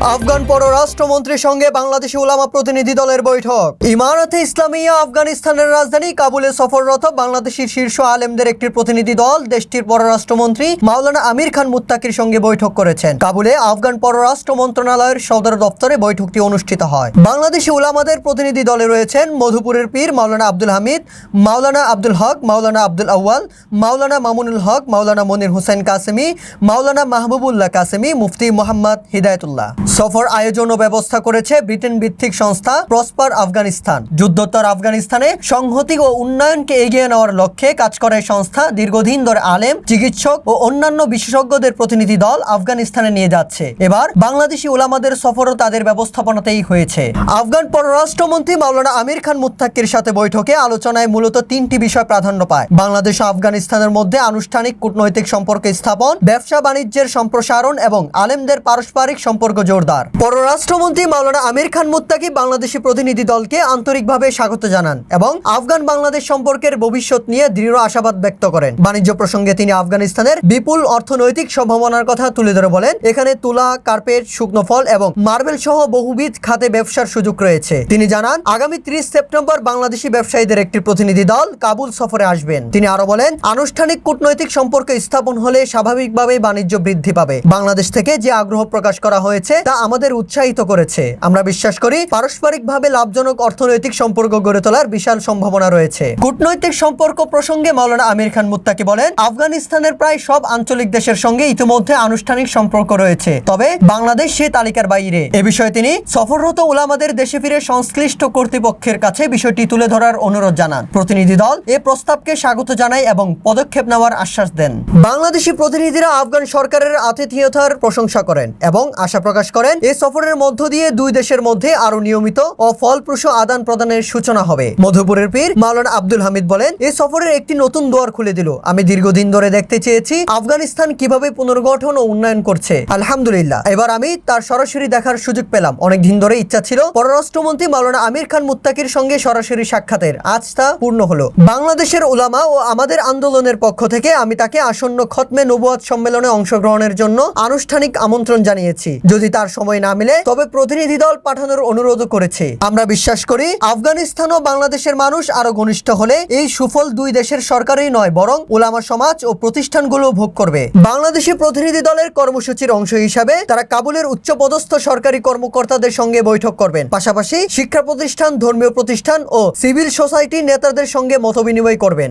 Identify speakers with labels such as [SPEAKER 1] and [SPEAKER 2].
[SPEAKER 1] আফগান পররাষ্ট্রমন্ত্রীর সঙ্গে বাংলাদেশি উলামা প্রতিনিধি দলের বৈঠক। ইমারাতে ইসলামিয়া আফগানিস্তানের রাজধানী কাবুলে সফররত বাংলাদেশের শীর্ষ আলেমদের একটি প্রতিনিধি দল দেশটির পররাষ্ট্রমন্ত্রী মাওলানা আমির খান মুত্তাকির সঙ্গে বৈঠক করেছেন। কাবুলে আফগান পররাষ্ট্র মন্ত্রণালয়ের সদর দপ্তরে বৈঠকটি অনুষ্ঠিত হয়। বাংলাদেশি উলামাদের প্রতিনিধি দলে রয়েছেন মধুপুরের পীর মাওলানা আব্দুল হামিদ, মাওলানা আব্দুল হক, মাওলানা আব্দুল আউয়াল, মাওলানা মামুনুল হক, মাওলানা মনির হোসেন কাসেমি, মাওলানা মাহবুবুল্লাহ কাসেমি, মুফতি মোহাম্মদ হিদায়তুল্লাহ। সফর আয়োজন ও ব্যবস্থা করেছে ব্রিটেন ভিত্তিক সংস্থা প্রসপার আফগানিস্তান। যুদ্ধোত্তর আফগানিস্তানে সংহতি ও উন্নয়নকে এগিয়ে নেওয়ার লক্ষ্যে কাজ করে সংস্থা দীর্ঘদিন ধরে আলেম, চিকিৎসক ও অন্যান্য বিশেষজ্ঞদের প্রতিনিধি দল আফগানিস্তানে নিয়ে যাচ্ছে। এবার বাংলাদেশি উলামাদের সফরও তাদের ব্যবস্থাপনাতেই হয়েছে। আফগান পররাষ্ট্রমন্ত্রী মাওলানা আমির খান মুত্তাকির সাথে বৈঠকে আলোচনায় মূলত তিনটি বিষয় প্রাধান্য পায়: বাংলাদেশ ও আফগানিস্তানের মধ্যে আনুষ্ঠানিক কূটনৈতিক সম্পর্ক স্থাপন, ব্যবসা বাণিজ্যের সম্প্রসারণ এবং আলেমদের পারস্পরিক সম্পর্ক জোরদার। পররাষ্ট্রমন্ত্রী মাওলানা আমির খান মুত্তাকি বাংলাদেশি প্রতিনিধি দলকে আন্তরিকভাবে স্বাগত জানান এবং আফগান বাংলাদেশ সম্পর্কের ভবিষ্যৎ নিয়ে দৃঢ় আশাবাদ ব্যক্ত করেন। বাণিজ্য প্রসঙ্গে তিনি আফগানিস্তানের বিপুল অর্থনৈতিক সম্ভাবনার কথা তুলে ধরে বলেন, এখানে তুলা, কার্পেট, শুকনো ফল এবং মার্বেল সহ বহুবিধ খাতে ব্যবসার সুযোগ রয়েছে। তিনি জানান, আগামী 30 সেপ্টেম্বর বাংলাদেশি ব্যবসায়ীদের একটি প্রতিনিধি দল কাবুল সফরে আসবেন। তিনি আরো বলেন, আনুষ্ঠানিক কূটনৈতিক সম্পর্ক স্থাপন হলে স্বাভাবিকভাবেই বাণিজ্য বৃদ্ধি পাবে। বাংলাদেশ থেকে যে আগ্রহ প্রকাশ করা হয়েছে তা আমাদের উৎসাহিত করেছে। আমরা বিশ্বাস করি পারস্পরিকভাবে লাভজনক অর্থনৈতিক সম্পর্ক গড়ে তোলার বিশাল সম্ভাবনা রয়েছে। কূটনৈতিক সম্পর্ক প্রসঙ্গে মাওলানা আমির খান মুত্তাকি বলেন, আফগানিস্তানের প্রায় সব আঞ্চলিক দেশের সঙ্গে ইতিমধ্যে আনুষ্ঠানিক সম্পর্ক রয়েছে, তবে বাংলাদেশ সে তালিকার বাইরে। এ বিষয়ে তিনি সফররত উলামাদের দেশে ফিরে সংশ্লিষ্ট কর্তৃপক্ষের কাছে বিষয়টি তুলে ধরার অনুরোধ জানান। প্রতিনিধি দল এ প্রস্তাবকে স্বাগত জানায় এবং পদক্ষেপ নেওয়ার আশ্বাস দেন। বাংলাদেশি প্রতিনিধিরা আফগান সরকারের আতিথেয়তার প্রশংসা করেন এবং আশা প্রকাশ করেন এই সফরের মধ্য দিয়ে দুই দেশের মধ্যে আরো নিয়মিত ও ফলপ্রসূ আদান প্রদানের সূচনা হবে। মধুপুরের পীর মাওলানা আব্দুল হামিদ বলেন, এই সফরের একটি নতুন দুয়ার খুলে দিল। আমি দীর্ঘদিন ধরে দেখতে চেয়েছি আফগানিস্তান কিভাবে পুনর্গঠন ও উন্নয়ন করছে। আলহামদুলিল্লাহ, এবার আমি তার সরাসরি দেখার সুযোগ পেলাম। অনেক দিন ধরে ইচ্ছা ছিল পররাষ্ট্রমন্ত্রী মাওলানা আমির খান মুত্তাকির সঙ্গে সরাসরি সাক্ষাতের, আজ তা পূর্ণ হলো। বাংলাদেশের উলামা ও আমাদের আন্দোলনের পক্ষ থেকে আমি তাকে আসন্ন খতমে নবুয়াত সম্মেলনে অংশগ্রহণের জন্য আনুষ্ঠানিক আমন্ত্রণ জানিয়েছি। যদি তার সময় না মিলে তবে প্রতিনিধি দল পাঠানোর অনুরোধ করেছে। আমরা বিশ্বাস করি আফগানিস্তান ও বাংলাদেশের মানুষ আরো ঘনিষ্ঠ হলে এই সুফল দুই দেশের সরকারই নয় বরং উলামা সমাজ ও প্রতিষ্ঠানগুলো ভোগ করবে। বাংলাদেশি প্রতিনিধি দলের কর্মসূচির অংশ হিসাবে তারা কাবুলের উচ্চপদস্থ সরকারি কর্মকর্তাদের সঙ্গে বৈঠক করবেন। পাশাপাশি শিক্ষা প্রতিষ্ঠান, ধর্মীয় প্রতিষ্ঠান ও সিভিল সোসাইটির নেতাদের সঙ্গে মতবিনিময় করবেন।